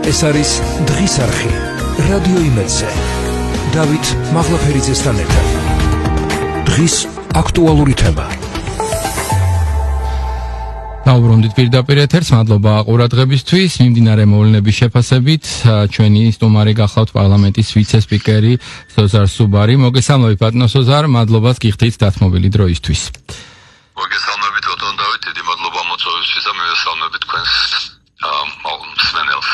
ეს არის დღის არხი რადიო იმედზე. დავით მაღლაფერიძესთან ერთად. დღის აქტუალური თემა. დაუბრუნდით პირდაპირ ეთერს, მადლობა ყურადღებისთვის. მიმდინარე მოვლენების შეფასებით ჩვენი სტუმარი გახლავთ პარლამენტის ვიცე-სპიკერი სოზარ სუბარი. მოგესალმებით ბატონო სოზარ, მადლობას გიხდით დათმობილი დროისთვის. მოგესალმებით ბატონ დავით, დიდი მადლობა მოწვევისთვის და მივესალმებით თქვენს მსმენელს.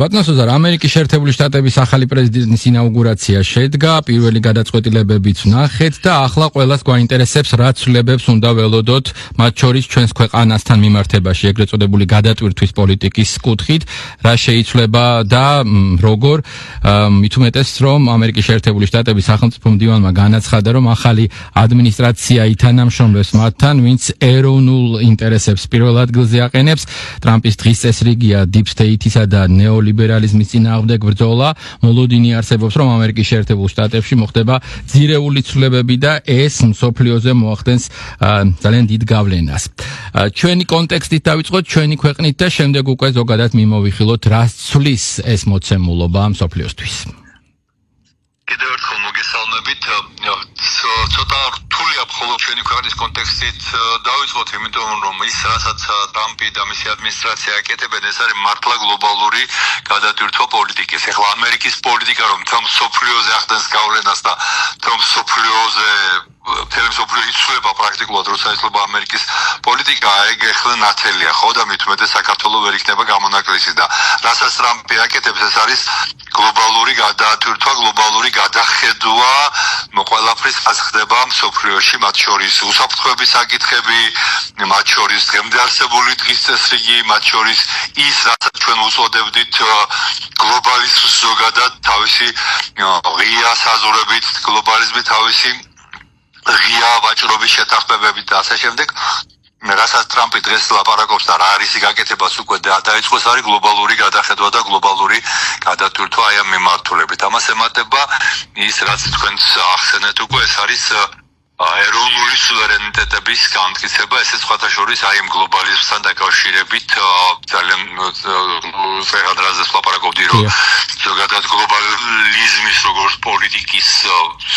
ბატონო სოზარ, ამერიკის შეერთებული შტატების ახალი პრეზიდენტის ინაუგურაცია შედგა, პირველი გადაწყვეტილებებიც ვნახეთ და ახლა ყველას გვაინტერესებს რა ცვლილებებს უნდა ველოდოთ, მათ შორის ჩვენს ქვეყანასთან მიმართებაში, ეგრეთ წოდებული გადატვირთვის პოლიტიკის კუთხით, რა შეიცვლება და როგორ, მით უმეტეს რომ ამერიკის შეერთებული შტატების სახელმწიფო მდივანმა განაცხადა, რომ ახალი ადმინისტრაცია ითანამშრომლებს მათთან, ვინც ეროვნულ ინტერესებს პირველ ადგილზე აყენებს. ტრამპის დღის წესრიგია deep state-ისა და ნეოლიბერალიზმის წინააღმდეგ ბრძოლა. მოლოდინი არსებობს, რომ ამერიკის შეერთებულ შტატებში მოხდება ძირეული ცვლილებები და ეს მსოფლიოზე მოახდენს ძალიან დიდ გავლენას. ჩვენი კონტექსტით დავიწყოთ, ჩვენი ქვეყნით და შემდეგ უკვე ზოგადად მიმოვიხილოთ, რა ცვლის ეს მოცემულობა მსოფლიოსთვის. კიდევ ერთხელ მოგესალმებით. ცოტა რთულია მხოლოდ ჩვენი ქვეყნის კონტექსტით დავიწყოთ, იმიტომ რომ ის რასაც ტრამპი და მისი ადმინისტრაცია აკეთებენ, ეს არის მართლა გლობალური გადატვირთვა პოლიტიკის. ეხლა ამერიკის პოლიტიკა რომ თელ მსოფლიოზე ახდენს გავლენას და თელ მსოფლიოზე მთელი მსოფლიო იცვლება პრაქტიკულად, როცა იცვლება ამერიკის პოლიტიკა, ეგ ეხლა ნათელია, ხო და მით უმეტეს საქართველოს ვერ იქნება გამონაკლისი და რასაც ტრამპი აკეთებს, ეს არის გლობალური გადატვირთვა, გლობალური გადახედვა ყველაფრის რაც ხდება მსოფლიოში, მათ შორის უსაფრთხოების საკითხები, მათ შორის დღემდე არსებული დღის წესრიგი, მათ შორის ის რასაც ჩვენ უწოდებდით გლობალიზმს ზოგადად თავისი ღია საზღვრებით, გლობალიზმი თავისი ღია ვაჭრობის შეთანხმებებით და ასე შემდეგ. რასაც ტრამპი დღეს ლაპარაკობს და რა არის გაკეთებას უკვე დაიწყო, ეს არის გლობალური გადახედვა და გლობალური გადატვირთვა აი ამ მიმართულებით. ამას ემატება ის რაც თქვენს ახსენეთ უკვე, ეს არის ეროვნული სუვერენიტეტების განმტკიცება, ესეც სხვათა შორის აი ამ გლობალიზმთან დაკავშირებით ძალიან ფერადრაზეს ლაპარაკობდი, რომ ზოგადად გლობალიზმის როგორც პოლიტიკის,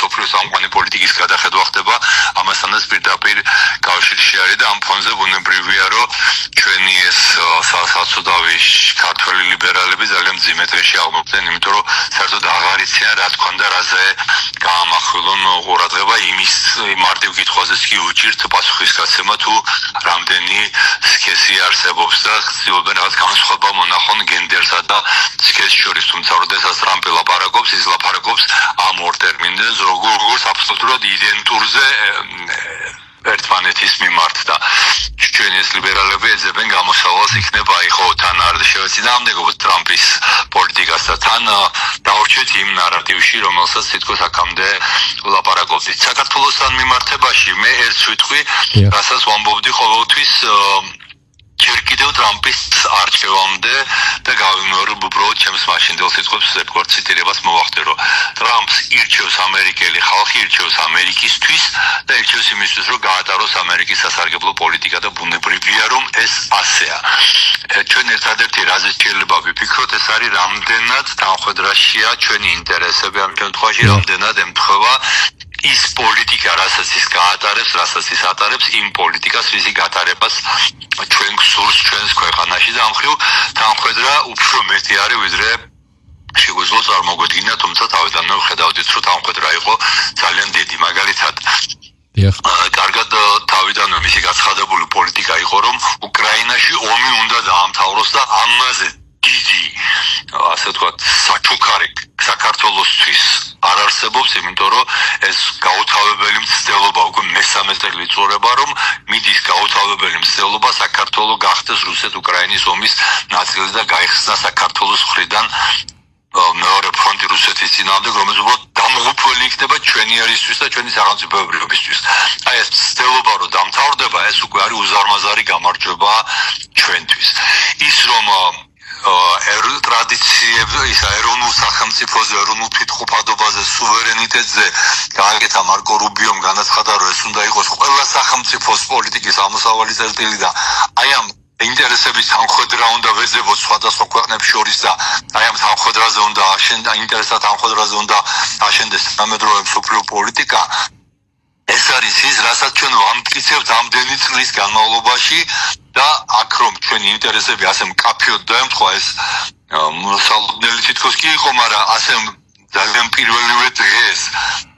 სოფლიოს ამყვანი პოლიტიკის გადახედვა ხდება, ამასთანაც პირდაპირ კავშირში არის და ამ ფონზე ბუნებრივია, რომ ჩვენი ეს საცოდავი ქართველი ლიბერალები ძალიან მძიმე დღეში აღმოჩნდნენ, იმიტომ რომ საერთოდ აღარ იციან რა თქვა და რაზე გაამახვილონ ყურადღება იმის მარტივ კითხვაზეც კი უჭირთ პასუხისგაცემა თუ რამდენი სქესი არსებობს და ცდილობენ რაღაც განსხვავება მონახონ გენდერსა და სქესს შორის, თუმცა როდესაც ტრამპი ლაპარაკობს, ის ლაპარაკობს ამ ორ ტერმინზე, როგორც აბსოლუტურად იდენტურზე ერთმანეთის მიმართ და ჩვენი ეს ლიბერალები ეძებენ გამოსავალს იქნება აი ხო თან არ შევეცინააღმდეგოთ ტრამპის პოლიტიკას და თან დავრჩეთ იმ ნარატივში, რომელსაც თითქოს აქამდე ლაპარაკობდით. საქართველოსთან მიმართებაში მე ერთს ვიტყვი, რასაც ვამბობდი ყოველთვის ჯერ კიდევ ტრამპის არჩევამდე და გავიმეორებ უბრალოდ ჩემს მაშინდელ სიტყვებს ერთგვარ ციტირებას მოვახდე, რომ ტრამპს ირჩევს ამერიკელი ხალხი, ირჩევს ამერიკისთვის და ირჩევს იმისთვის, რომ გაატაროს ამერიკის სასარგებლო პოლიტიკა და ბუნებრივია, რომ ეს ასეა. ჩვენ ერთადერთი რაზე შეიძლება ვიფიქროთ, ეს არის რამდენად თანხმდრაშია ჩვენი ინტერესები ამ შემთხვევაში, რამდენად ემთხვევა ის პოლიტიკა, რასაც ის გაატარებს, რასაც ის ატარებს, იმ პოლიტიკას, ვისი გატარებას ჩვენ გსურს ჩვენს ქვეყანაში და ამ მხრივ თანხმდრა უფრო მეტი არის, ვიდრე შეგვიძლია წარმოგვედგინა, თუმცა თავიდანვე ხედავდით, რომ თანხმდრა იყო ძალიან დიდი. მაგალითად, კარგად თავიდანვე მისი გაცხადებული პოლიტიკა იყო, რომ უკრაინაში ომი უნდა დაამთავროს და ამაზე დიდი, ასე ვთქვათ, საჩუქარი საქართველოსთვის არ არსებობს, იმიტომ რომ ეს გაუთავებელი მცდელობა უკვე მესამე წელი იწურება, რომ მიდის გაუთავებელი მცდელობა საქართველოს გახდეს რუსეთ-უკრაინის ომის ნაწილი და გაიხსნა საქართველოს მხრიდან მეორე ფრონტი რუსეთის წინააღმდეგ, რომელიც უბრალოდ დამღუპველი იქნება ჩვენი ერისთვის და ჩვენი სახელმწიფოებრიობისთვის. აი ეს მცდელობა რომ დამთავრდება, ეს უკვე არის უზარმაზარი გამარჯვება ჩვენთვის. ის რომ ტრადიციებზე, ისა ეროვნულ სახელმწიფოზე, ეროვნულ თვითმყოფადობაზე, სუვერენიტეტზე გააკეთა მარკო რუბიომ განაცხადა, რომ ეს უნდა იყოს ყველა სახელმწიფოს პოლიტიკის ამოსავალი წერტილი და აი ამ ინტერესების სამხედრო უნდა ვეძებოთ სხვადასხვა ქვეყნებს შორის და აი ამ სამხედროზე უნდა ინტერესთა სამხედროზე უნდა აშენდეს სამედროვე მსოფლიო პოლიტიკა. ეს არის ის, რასაც ჩვენ ვამტკიცებთ ამდენი წლის განმავლობაში და აქ რომ ჩვენი ინტერესები ასე მკაფიოდ დაემთხვა ეს მოსალოდნელი თითქოს კი იყო, მაგრამ ასე ძალიან პირველივე დღეს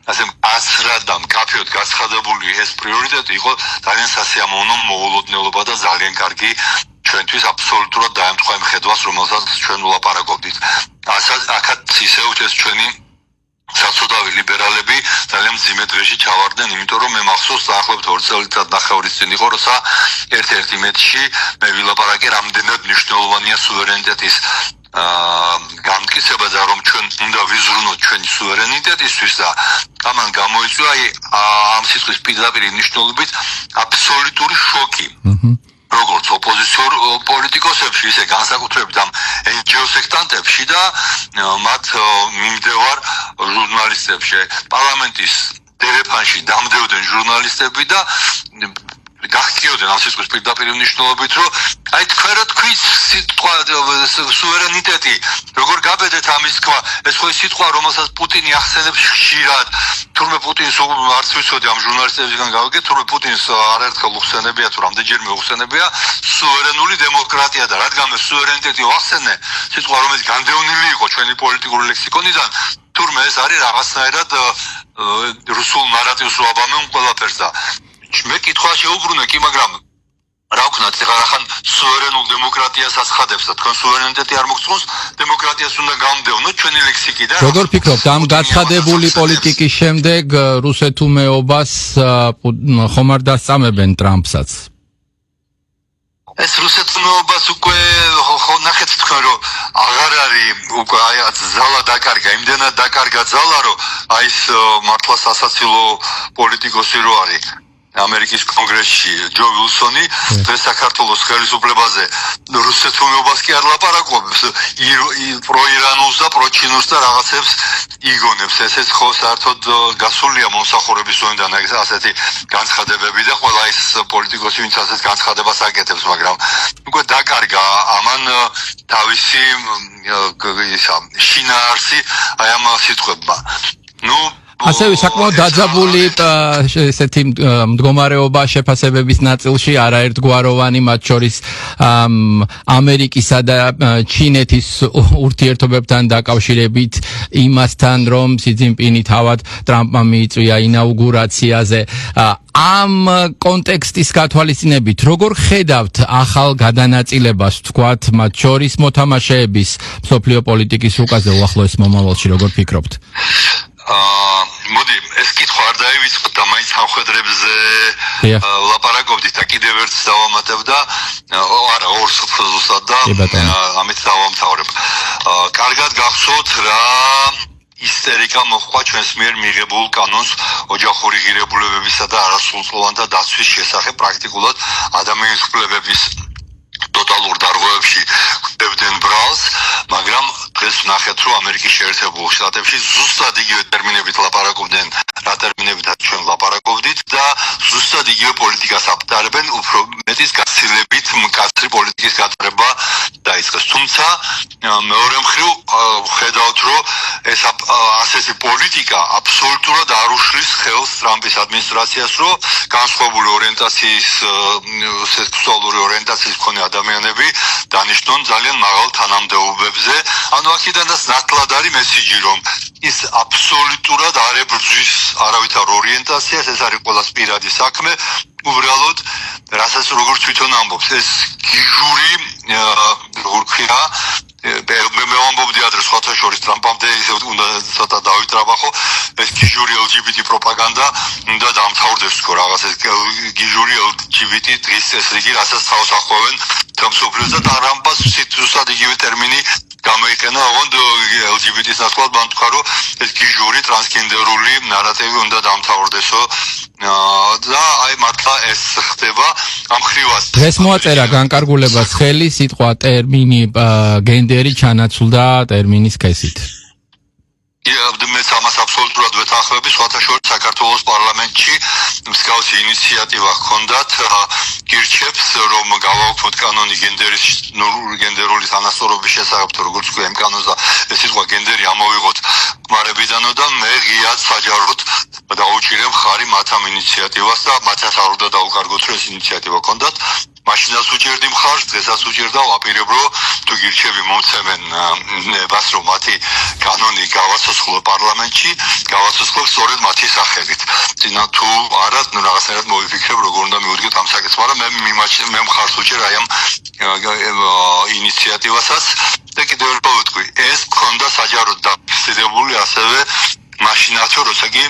ასე ასრად და მკაფიოდ გაცხადებული ეს პრიორიტეტი იყო ძალიან სასიამოვნო მოულოდნელობა და ძალიან კარგი ჩვენთვის აბსოლუტურად დაემთხვა იმ ხედვას, რომელსაც ჩვენ ვლაპარაკობდით. აქაც ისევ ეს ჩვენი საცოდავი ლიბერალები ძალიან მძიმე დღეში ჩავარდნენ, იმიტომ რომ მე მახსოვს დაახლოებით 2 წელიწად წინ იყო, როცა ერთ-ერთი მეტში მე ვილაპარაკე რამდენად მნიშვნელოვანია სუვერენიტეტის გამტკიცება და რომ ჩვენ უნდა ვიზრუნოთ ჩვენი სუვერენიტეტისთვის და ამან გამოიწვია ამ სიტყვის პირდაპირ მნიშვნელობით აბსოლუტური შოკი. როგორც ოპოზიციურ პოლიტიკოსებში, ისე განსაკუთრებით ამ NGO სექტანტებში და მათ მიმდევარ ჟურნალისტებში. პარლამენტის ტელეფონში დამდევდნენ ჟურნალისტები და გახსნიდნენ ამ სიტყვის პირდაპირ მნიშვნელობით, რომ აი თქვენ რა თქვით სიტყვა სუვერენიტეტი, როგორ გაბედეთ ამის თქვა, ეს ხო სიტყვა, რომელსაც პუტინი ახსენებს ხშირად. თურმე პუტინს არც ვიცოდი ამ ჟურნალისტებისგან გავიგე, თურმე პუტინს არაერთხელ უხსენებია თუ რამდენჯერმე უხსენებია სუვერენული დემოკრატია და რადგან მე სუვერენიტეტი ვახსენე, სიტყვა რომელიც განდევნილი იყო ჩვენი პოლიტიკური ლექსიკონიდან, თურმე ეს არის რაღაცნაირად რუსულ ნარატივს რო აბამენ ყველაფერს და მე კითხვა შეუბრუნე კი, მაგრამ რა ვქნათ, ეხლა რახან სუვერენულ დემოკრატიას აცხადებს და თქვენ სუვერენიტეტი არ მოგწონს, დემოკრატიას უნდა გამდევნოთ ჩვენი ლექსიკიდან. როგორ ფიქრობთ, ამ გაცხადებული პოლიტიკის შემდეგ რუსეთუმეობას ხომ არ დასწამებენ ტრამპსაც? ეს რუსეთუმეობას უკვე ნახეთ თქვენ, რომ აღარ არის უკვე აი ზალა დაკარგა, იმდენად დაკარგა ზალა, რომ აი ეს მართლა სასაცილო პოლიტიკოსი რო არის ამერიკის კონგრესში ჯო ვილსონი დღეს საქართველოს ხელისუფლებაზე რუსეთუმეობას კი არ ლაპარაკობს, პროირანულს და პროჩინულს და რაღაცებს იგონებს. ესეც ხო საერთოდ გასულია მომსახურების ზონიდან ასეთი განცხადებები და ყველა ის პოლიტიკოსი, ვინც ასეთ განცხადებას აკეთებს, მაგრამ უკვე დაკარგა ამან თავისი შინაარსი აი ამ სიტყვებმა. ასევე საკმაოდ დაძაბული ესეთი მდგომარეობა შეფასებების ნაწილში არაერთგვაროვანი, მათ შორის ამერიკისა და ჩინეთის ურთიერთობებთან დაკავშირებით იმასთან, რომ სი ძინპინი თავად ტრამპმა მიიწვია ინაუგურაციაზე. ამ კონტექსტის გათვალისწინებით, როგორ ხედავთ ახალ გადანაწილებას, თქვათ, მათ შორის მოთამაშეების მსოფლიო პოლიტიკის რუკაზე უახლოეს მომავალში, როგორ ფიქრობთ? მოდი, ეს კითხვა არ დაივიწყოთ და მაინც სამხედრებზე ლაპარაკობდით და კიდევ ერთს დავამატებ და არა, ორს ზუსტად და ამით დავამთავრებ. კარგად გახსოვთ რა ისტერიკა მოხდა ჩვენს მიერ მიღებულ კანონს ოჯახური ღირებულებებისა და არასრულწლოვანთა დაცვის შესახებ, პრაქტიკულად ადამიანის უფლებების ტოტალურ დარღვევებში ხვდებდნენ ბრალს, მაგრამ დღეს ვნახეთ, რომ ამერიკის შეერთებულ შტატებში ზუსტად იგივე ტერმინებით ლაპარაკობდნენ, რა ტერმინებითაც ჩვენ ლაპარაკობდით და ზუსტად იგივე პოლიტიკას აფტარებენ, უფრო მეტის გაცილებით მკაცრი პოლიტიკის გატარება დაიწყეს. თუმცა მეორე მხრივ ხედავთ, რომ ეს ასეთი პოლიტიკა აბსოლუტურად არ უშლის ხელს ტრამპის ადმინისტრაციას, რომ განსხვავებული ორიენტაციის, სექსუალური ორიენტაციის მქონე ადამიანები დანიშნონ ძალიან მაღალ თანამდებობებზე. ანუ აქედანაც ნათლად არის მესიჯი, რომ ის აბსოლუტურად არ ებრძვის არავითარ ორიენტაციას, ეს არის ყველას პირადი საქმე. უბრალოდ, რასაც როგორც თვითონ ამბობს, ეს გიჟური როგორ ქვია, მე ვამბობდი ადრე სხვათა შორის ტრამპამდე ისე უნდა ცოტა დავითრაბახო, ეს გიჟური LGBT პროპაგანდა უნდა დამთავრდეს თქო რაღაც ეს გიჟური LGBT დღის წესრიგი, რასაც თავს ახმოვენ თემსოფლიოს და ტრამპას სიტუსად იგივე ტერმინი გამოიყენა, ოღონდ LGBT-ს ნაცვლად მან თქვა, რომ ეს გიჟური ტრანსგენდერული ნარატივი უნდა დამთავრდესო და აი მართლა ეს ხდება ამ ხრივას. დღეს მოაწერა განკარგულებას ხელი, სიტყვა ტერმინი გენდერი ჩანაცვლდა ტერმინის სქესით. მე ამას აბსოლუტურად აბსოლუტურად ვეთანხმები სხვათა შორის საქართველოს პარლამენტში მსგავსი ინიციატივა ჰქონდათ გირჩევს რომ გავაუქმოთ კანონი გენდერული თანასწორობის შესახებ თუ როგორც ქვია იმ კანონს და ეს სიტყვა გენდერი ამოვიღოთ გმარებიდანო და მე ღიად საჯაროდ დაუჭირებ ხარი მათ ამ ინიციატივას და მათაც არ უნდა დაუკარგოთ რომ ეს ინიციატივა ჰქონდათ მაშინაც უჭერდი მხარს დღესაც უჭერდა ვაპირებ რომ თუ გირჩევი მომცემენ ნებას რომ მათი კანონი გავაცოცხლო პარლამენტში გავაცოცხლო სწორედ მათი სახელით წინა თუ არა რაღაცნაირად მოვიფიქრებ როგორ უნდა მივუდგეთ ამ საკითხს მაგრამ მე მხარს უჭერ აი ამ ინიციატივასაც და კიდევ ერთხელ ვიტყვი ეს ქონდა საჯაროდ დაფიქსირებული ასევე მაშინაც როცა კი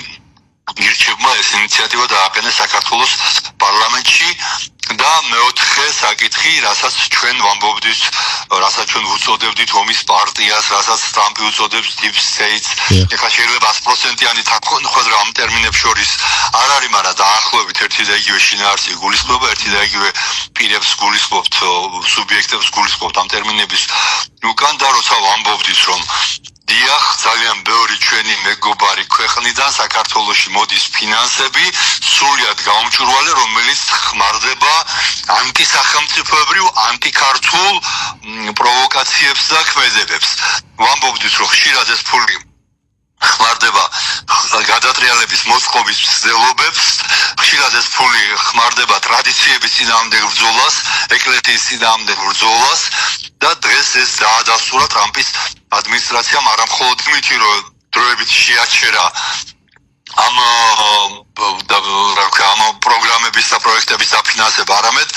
გირჩევმა ეს ინიციატივა დააყენეს საქართველოს პარლამენტში და მეოთხე საკითხი, რასაც ჩვენ ვამბობდით, რასაც ჩვენ ვუწოდებდით ომის პარტიას, რასაც ტრამპი უწოდებს deep states. ეხლა შეიძლება 100%-იანი თანხმობა ამ ტერმინებს შორის არ არის, მაგრამ დაახლოებით ერთი და იგივე შინაარსი გულისხმობა, ერთი და იგივე პირებს გულისხმობთ, სუბიექტებს გულისხმობთ ამ ტერმინების უკან და როცა ვამბობდით, რომ დიახ, ძალიან ბევრი ჩვენი მეგობარი ქვეყნიდან საქართველოში მოდის ფინანსები, სრულიად გაუმჭვირვალე, რომელიც ხმარდება ანტისახელმწიფოებრივ, ანტიქართულ პროვოკაციებს და ქმედებებს. ვამბობდით, რომ ხშირად ეს ფული ხმარდება გადატრიალების მოწყობის მცდელობებს, ხშირად ეს ფული ხმარდება ტრადიციების წინააღმდეგ ბრძოლას, ეკლესიის წინააღმდეგ ბრძოლას და დღეს ეს დაადასტურა ტრამპის ადმინისტრაციამ არამხოლოდ იმითი, რომ დროებით შეაჩერა ამ პროგრამების და პროექტების დაფინანსება, არამედ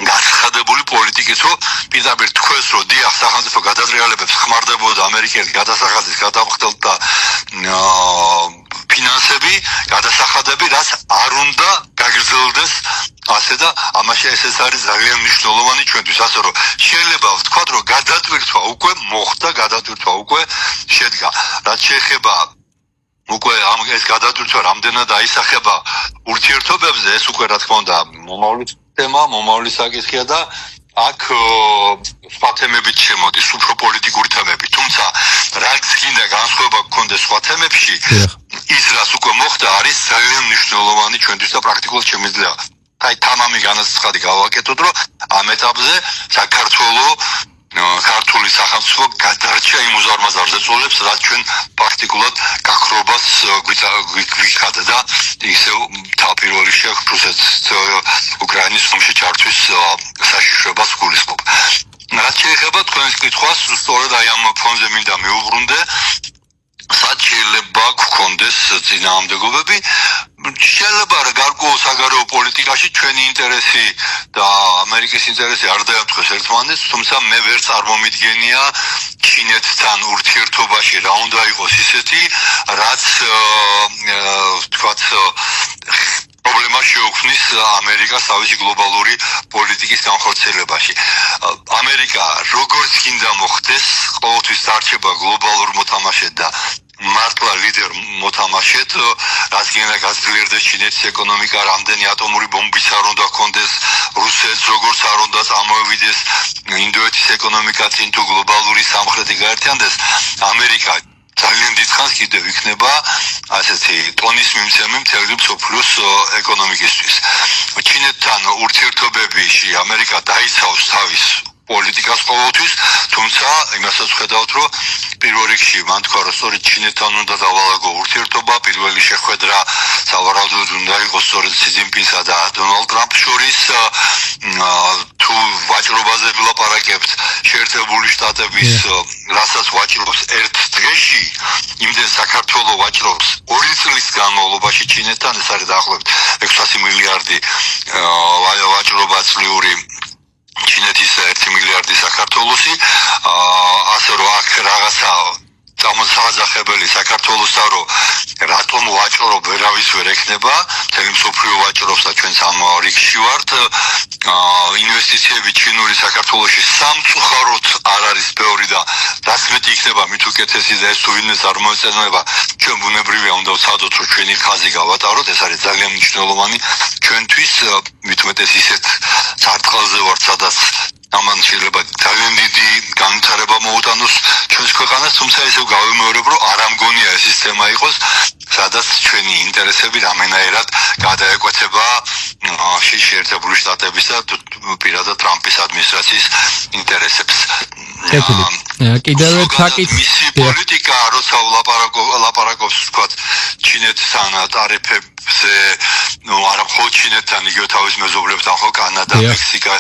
გაცხადებული პოლიტიკის, რომ პირდაპირ თქვენს, რომ დიახ, სახელმწიფო გადატრიალებებს ხმარდებოდა ამერიკელი გადასახადის გადამხდელთა ფინანსები, გადასახადები, რაც არ უნდა გაგრძელდეს ასე და ამაში ეს არის ძალიან მნიშვნელოვანი ჩვენთვის, ასე რომ შეიძლება ვთქვათ, რომ გადატვირთვა უკვე მოხდა, გადატვირთვა უკვე შედგა. რაც შეეხება უკვე ეს გადატვირთვა რამდენად აისახება ურთიერთობებზე, ეს უკვე რა თქმა უნდა მომავლის თემა, მომავლის საკითხია და აქ სხვა თემებით შემოდის, უფრო პოლიტიკური თემები. თუმცა რაც კიდე განსხვავება გქონდეს სხვა თემებში, ის რაც უკვე მოხდა არის ძალიან მნიშვნელოვანი ჩვენთვის და პრაქტიკულად შემიძლია აი თამამი განაცხადი გავაკეთოთ, რომ ამ ეტაპზე საქართველოს ქართული სახელმწიფო გადარჩა იმ უზარმაზარ ზეწოლებს, რაც ჩვენ პრაქტიკულად გაქრობას გვიხადა და ისევ თავპირველი რუსეთს უკრაინის ომში ჩართვის საშიშროებას გულისხმობ. რაც შეეხება თქვენს კითხვას, სწორედ აი ამ ფონზე მინდა მივუბრუნდე, სად შეიძლება გქონდეს წინააღმდეგობები. შეიძლება გარკვეულ საგარეო პოლიტიკაში ჩვენი ინტერესი და ამერიკის ინტერესი არ დაემთხეს ერთმანეთს, თუმცა მე ვერ წარმომიდგენია ჩინეთთან ურთიერთობაში რა უნდა იყოს ისეთი, რაც თქვათ პრობლემა შეუქმნის ამერიკას თავისი გლობალური პოლიტიკის განხორციელებაში. ამერიკა როგორც კიდე მოხდეს, ყოველთვის დარჩება გლობალურ მოთამაშედ და მართლა ლიდერ მოთამაშედ, რაც კიდე გაძლიერდეს ჩინეთის ეკონომიკა, რამდენი ატომური ბომბიც არ უნდა ჰქონდეს, რუსეთს როგორც არ უნდა წამოევიდეს ინდოეთის ეკონომიკა წინ თუ გლობალური სამხრეთი გაერთიანდეს, ამერიკა ძალიან დიდხანს კიდევ იქნება ასეთი ტონის მიმცემი მთელი მსოფლიოს ეკონომიკისთვის. ჩინეთთან ურთიერთობებში ამერიკა დაიცავს თავის პოლიტიკას ყოველთვის, თუმცა იმასაც ხედავთ, რომ პირველ რიგში მან თქვა, რომ სწორედ ჩინეთთან უნდა დავალაგო ურთიერთობა, პირველი შეხვედრა სავარაუდოდ უნდა იყოს სწორედ სი ძინპინსა და დონალდ ტრამპს შორის, თუ ვაჭრობაზე ვილაპარაკებთ, შეერთებული შტატების რასაც ვაჭრობს ერთ დღეში, იმდენ საქართველოს ვაჭრობს 2 წლის განმავლობაში ჩინეთთან, ეს არის დაახლოებით 600 მილიარდი ვაჭრობა წლიური ჩინეთის 1 მილიარდი საქართველოსი, ასე რომ აქ რაღაცა დამოსაზახებელი საქართველოსთან, რომ რატომ ვაჭრობ ვერავის ვერ ექნება, მთელი მსოფლიო ვაჭრობს და ჩვენც ამ რიგში ვართ. ინვესტიციები ჩინური საქართველოში სამწუხაროდ არ არის ბევრი და რაც მეტი იქნება, მით უკეთესი და ეს თუ ვინმეს არ მოეწონება, ჩვენ ბუნებრივია უნდა ვცადოთ, რომ ჩვენი ხაზი გავატაროთ, ეს არის ძალიან მნიშვნელოვანი ჩვენთვის, მით უმეტეს ისეთ სარტყელზე ვართ, სადაც ამან შეიძლება ძალიან დიდი განვითარება მოუტანოს ჩვენს ქვეყანას, ამას, თუმცა ისევ გავიმეორებ, რომ არ ამგონია ეს სისტემა იყოს, სადაც ჩვენი ინტერესები რამენაირად გადაეკვეთება შეერთებული შტატების და პირადად ტრამპის ადმინისტრაციის ინტერესებს. კიდევ ერთ საკითხ მისი პოლიტიკა, როცა ლაპარაკობს თქვა ჩინეთთან ტარიფებზე, არა მხოლოდ ჩინეთთან, იგივე თავის მეზობლებთან, ხო, კანადა, მექსიკა,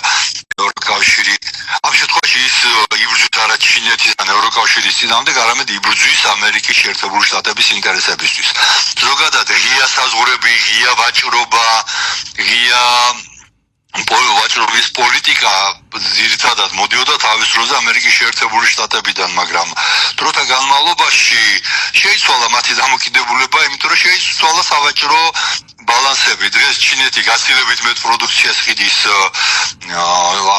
ევროკავშირი. ამ შემთხვევაში ის იბრძვის არა ჩინეთთან, ევროკავშირის წინააღმდეგ, არამედ იბრძვის ამერიკის შეერთებული შტატების ინტერესებისთვის. ზოგადად ღია საზღვრები, ღია ვაჭრობა, ღია ვაჭრობის პოლიტიკა ძირითადად მოდიოდა თავის დროზე ამერიკის შეერთებული შტატებიდან, მაგრამ დროთა განმავლობაში შეიცვალა მათი დამოკიდებულება, იმიტომ რომ შეიცვალა სავაჭრო ბალანსები. დღეს ჩინეთი გაცილებით მეტ პროდუქციას ხიდის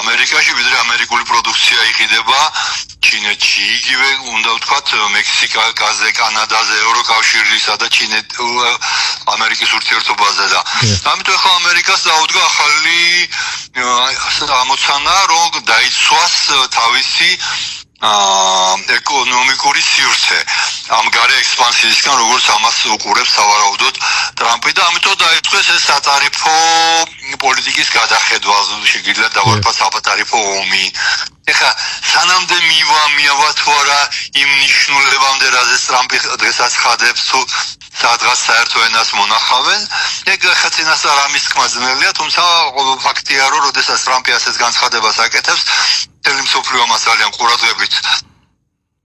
ამერიკაში, ვიდრე ამერიკული პროდუქცია იყიდება ჩინეთში. იგივე უნდა ვთქვათ მექსიკაზე, კანადაზე, ევროკავშირისა და ამერიკის ურთიერთობაზე და ამიტომ ახლა ამერიკას დაუდგა ახალი ამოცანა, რომ დაიცვას თავისი ეკონომიკური სივრცე ამ გარე ექსპანსიისგან, როგორც ამას უყურებს სავარაუდოდ ტრამპი და ამიტომ დაიწყეს ეს სატარიფო პოლიტიკის გადახედვა, შეგიძლიათ დავარქვათ საპატარიფო ომი. ეხლა სანამდე მივა თუ არა იმ ნიშნულებამდე, რაზეც ტრამპი დღესაც ხადებს, თუ სადღაც საერთო ენას მონახავენ, ეგ ხა წინასწარ ამის თქმა ძნელია, თუმცა ფაქტია, რომ როდესაც ტრამპი ასეთ განცხადებას აკეთებს, მთელი მსოფლიო ამას ძალიან ყურადღებით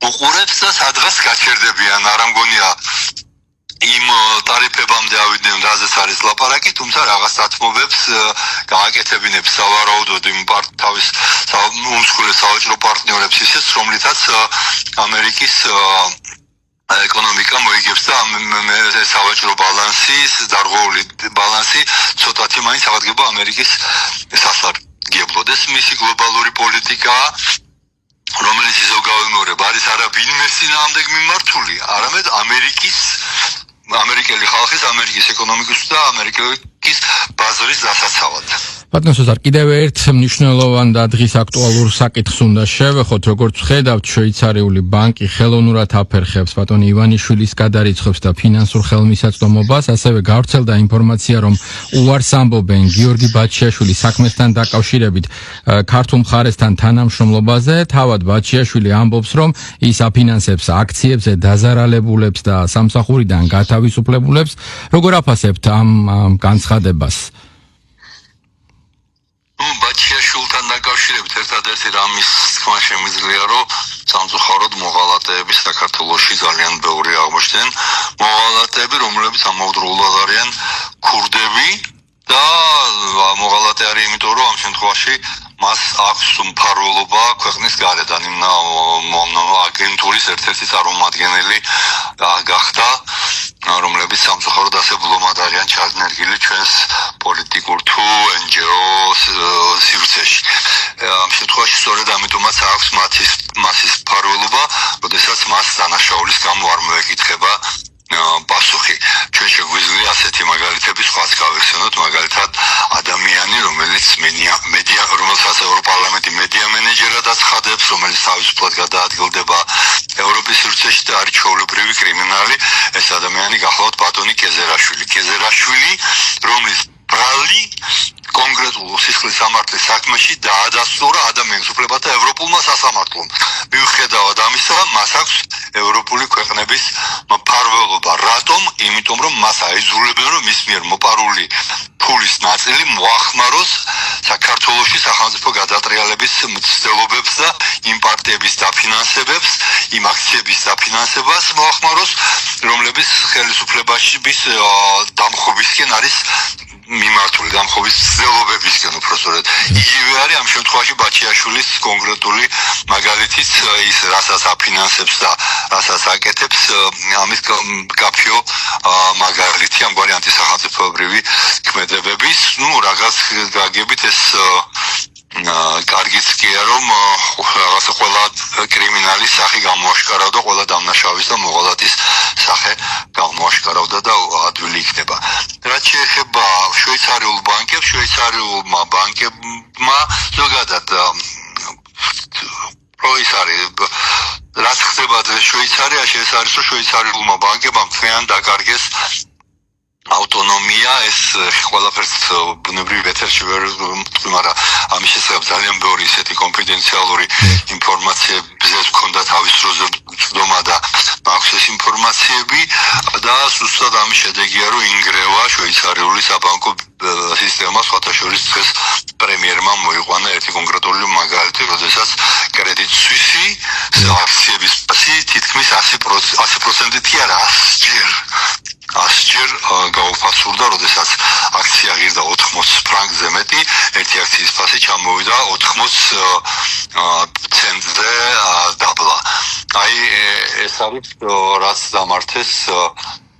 უყურებს და სადღაც გაჩერდებიან, არ ამგონია იმ ტარიფებამდე ავიდნენ, რაზეც არის ლაპარაკი, თუმცა რაღაც დათმობებს გააკეთებინებს სავარაუდოდ იმ თავის უმსხვილეს სავაჭრო პარტნიორებს ისეც, რომლითაც ამერიკის ეკონომიკა მოიგებს და სავაჭრო ბალანსის, დარღვეული ბალანსი ცოტათი მაინც აღდგება ამერიკის სასარგებლოდ. ეს მისი გლობალური პოლიტიკაა, რომელიც ისევ გავიმეორებ, არის არა ვინმეს წინააღმდეგ მიმართული, არამედ ამერიკელი ხალხის, ამერიკის ეკონომიკის და ამერიკის ბაზრის დასაცავად. ბატონო სოზარ, კიდევ ერთ მნიშვნელოვან და დღის აქტუალურ საკითხს უნდა შევეხოთ, როგორც ვხედავთ, შვეიცარიული ბანკი ხელოვნურად აფერხებს ბატონ ივანიშვილის გადარიცხვებს და ფინანსურ ხელმისაწვდომობას, ასევე გავრცელდა ინფორმაცია, რომ უარს ამბობენ გიორგი ბაჩიაშვილის საქმესთან დაკავშირებით ქართულ მხარესთან თანამშრომლობაზე. თავად ბაჩიაშვილი ამბობს, რომ ის აფინანსებს აქციებზე დაზარალებულებს და სამსახურიდან გათავისუფლებულებს. როგორ აფასებთ ამ განცხადებას? ბაჩიაშვილთან დაკავშირებით ერთადერთი რამის თქმა შემიძლია, რომ სამწუხაროდ მოღალატეები საქართველოში ძალიან ბევრი აღმოჩნდნენ. მოღალატეები, რომლებიც ამავდროულად არიან ქურდები და მოღალატე არის იმიტომ, რომ ამ შემთხვევაში მას აქვს მფარველობა ქვეყნის გარედან, იმ აგენტურის ერთ-ერთი წარმომადგენელი გახდა, რომლებიც სამწუხაროდ ასე ბლომად არიან ჩადენილი ჩვენს პოლიტიკურ თუ NGO სივრცეში. ამ შემთხვევაში სწორედ ამიტომაც აქვს მასის მფარველობა, როდესაც მას დანაშაულის გამო არ მოეკითხება პასუხი. ჩვენ შეგვიძლია ასეთი მაგალითები სხვაც გავიხსენოთ, მაგალითად ადამიანი, რომელიც რომელსაც ევროპარლამენტი მედია მენეჯერად აცხადებს, რომელიც თავისუფლად გადაადგილდება ევროპის სივრცეში და არის ჩვეულებრივი კრიმინალი, ეს ადამიანი გახლავთ ბატონი კეზერაშვილი, რომლის ბრალი კონკრეტულ სისხლის სამართლის საქმეში დაადასტურა ადამიანის უფლებათა ევროპულმა სასამართლომ. მიუხედავად ამისა, მას აქვს ევროპული ქვეყნების მფარველობა. რატომ? იმიტომ რომ მას აიძულებენ, რომ მის მიერ მოპარული ფულის ნაწილი მოახმაროს საქართველოში სახელმწიფო გადატრიალების მცდელობებს და იმ პარტიების დაფინანსებებს, იმ აქციების დაფინანსებას მოახმაროს, რომლებიც ხელისუფლებაში დამხობისკენ არის მიმართული, დამხობის მცდელობებისკენ უბრალოდ. იგივე არის ამ შემთხვევაში ბაჩიაშვილის კონკრეტული მაგალითიც, ის რასაც აფინანსებს და რასაც აკეთებს, ამის კაფეო მაგალითი ამგვარი ანტისახელმწიფოებრივი ქმედებების, რაღაც გაგებით ეს კარგიც კი არა, რომ რაღაცა ყველა კრიმინალის სახე გამოაშკარავდა, ყველა დამნაშავის და მოღალატის სახე გამოაშკარავდა და ადვილი იქნება. რაც შეეხება შვეიცარიულ ბანკებს, შვეიცარიულმა ბანკებმა ზოგადად პროისარი რაც ხდება დღეს შვეიცარიაში ეს არის რომ შვეიცარიულმა ბანკებმა ძალიან დაკარგეს ავტონომია ეს ყველაფერს ბუნებრივ ეთერში ვერ ვთქვი, მაგრამ ამის შესახებ ძალიან ბევრი ისეთი კონფიდენციალური ინფორმაციებზე ჰქონდა თავის დროზე ცდომა და მაქვს ეს ინფორმაციები და ზუსტად ამის შედეგია რომ ინგრევა შვეიცარიული საბანკო სისტემა სხვათა შორის დღეს პრემიერმა მოიყვანა ერთი კონკრეტული მაგალითი, როდესაც კრედიტ სვისი აქციების ფასი თითქმის 100%-ი არა 100-ჯერ გაუფასურდა, როდესაც აქცია ღირდა 80 ფრანკზე მეტი, ერთი აქციის ფასი ჩამოვიდა 80 ცენტზე დაბლა. აი ეს არის რაც დამართეს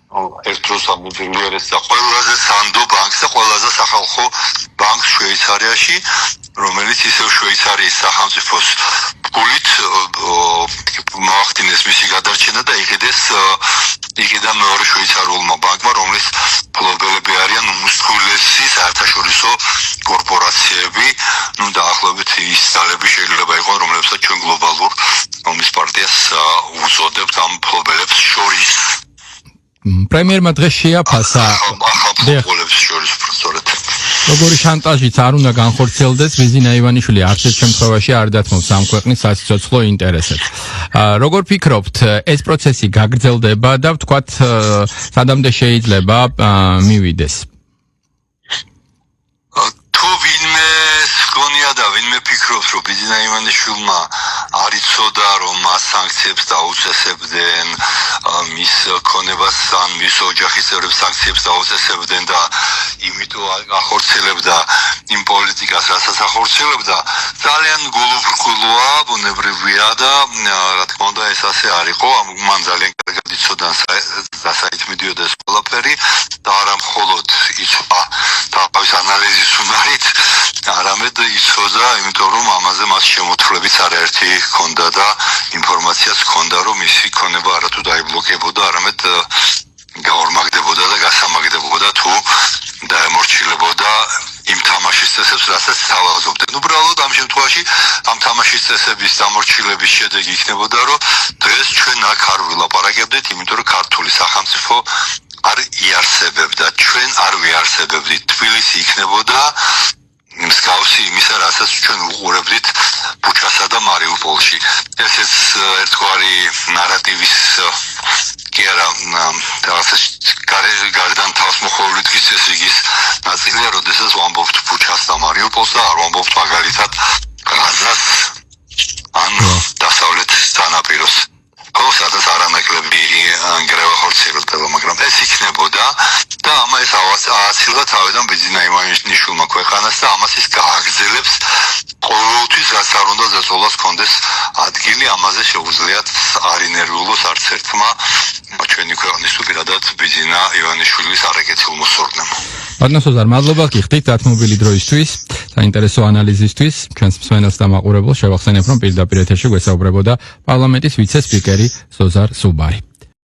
ერთ დროს ამუდრიულეს და ყველაზე სანდო ბანკს და ყველაზე სახალხო ბანკს შვეიცარიაში, რომელიც ისევ შვეიცარიის სახელმწიფოს ფულით მოახდინეს მისი გადარჩენა და იყიდა მეორე შვეიცარიულმა ბანკმა, რომლის მფლობელები არიან უმსხვილესი საერთაშორისო კორპორაციები, დაახლოებით ის ძალები შეიძლება იყოს, რომლებსაც ჩვენ გლობალურ ომის პარტიას უწოდებთ ამ მფლობელებს შორის. პრემიერმა დღეს შეაფასა მფლობელებს შორის სწორედ. როგორი შანტაჟიც არ უნდა განხორციელდეს, რიზინა ივანიშვილი არც ერთ შემთხვევაში არ დათმობს ამ ქვეყნის სასიცოცხლო ინტერესებს. როგორ ფიქრობთ, ეს პროცესი გაგრძელდება და ვთქვათ, სადამდე შეიძლება მივიდეს? თუ ვინმე გონია და ვინმე ფიქრობს, რომ რიზინა ივანიშვილმა არ იცოდა, რომ მას სანქციებს დაუწესებდნენ, მის ქონებას ან მის ოჯახის წევრებს სანქციებს დაუწესებდნენ და იმიტომ ახორციელებდა იმ პოლიტიკას, რასაც ახორციელებდა, ძალიან გულუბრყვილოა, ბუნებრივია და რა თქმა უნდა ეს ასე არ იყო, მან ძალიან კარგად იცოდა და საით მიდიოდა ეს ყველაფერი და არა მხოლოდ იცოდა თავის ანალიზის უნარით, არამედ იცოდა, იმიტომ რომ ამაზე მას შემოთვლებიც არაერთი ჰქონდა და ინფორმაციაც ჰქონდა, რომ მისი ქონება არათუ დაიბლოკებოდა, არამედ გაორმაგდებოდა და გასამაგდებოდა თუ დაემორჩილებოდა იმ თამაშის წესებს, რასაც თავაზობდნენ. უბრალოდ ამ შემთხვევაში ამ თამაშის წესების დამორჩილების შედეგი იქნებოდა, რომ დღეს ჩვენ აქ არ ვილაპარაკებდით, იმიტომ რომ ქართული სახელმწიფო არ იარსებებდა, ჩვენ არ ვიარსებებდით. თბილისი იქნებოდა მსგავსი იმისა, რასაც ჩვენ ვუყურებდით ბუჩასა და მარიუპოლში. ეს ერთგვარი ნარატივის კი არა, რაღაცა გარედან თავს მოხმული წესრიგის ნაწილია, როდესაც ვამბობთ ბუჩას და მარიუპოლს და არ ვამბობთ მაგალითად ღაზას ან დასავლეთ სანაპიროს. სადაც არანაკლები გრევა ხორციელდება, მაგრამ ეს იქნებოდა და ამას ააცილდა თავიდან რიზინა ივანიშვილმა ქვეყანას და ამას ის გააგრძელებს ყოველთვის, რაც არ უნდა ზეწოლას კონდეს ადგილი, ამაზე შეუძლიათ არ ინერვიულოს არც ერთმა ჩვენი ქვეყნის უპირატად რიზინა ივანიშვილის არაკეთილ მოსორნემ. ბატონ სოზარ, მადლობა გიხდით დათმობილი დროისთვის, საინტერესო ანალიზისთვის. ჩვენს მსმენელს და მაყურებელს შევახსენებ, რომ პირდაპირ ეთერში გვესაუბრებოდა პარლამენტის ვიცე-სპიკერი სოზარ სუბარი.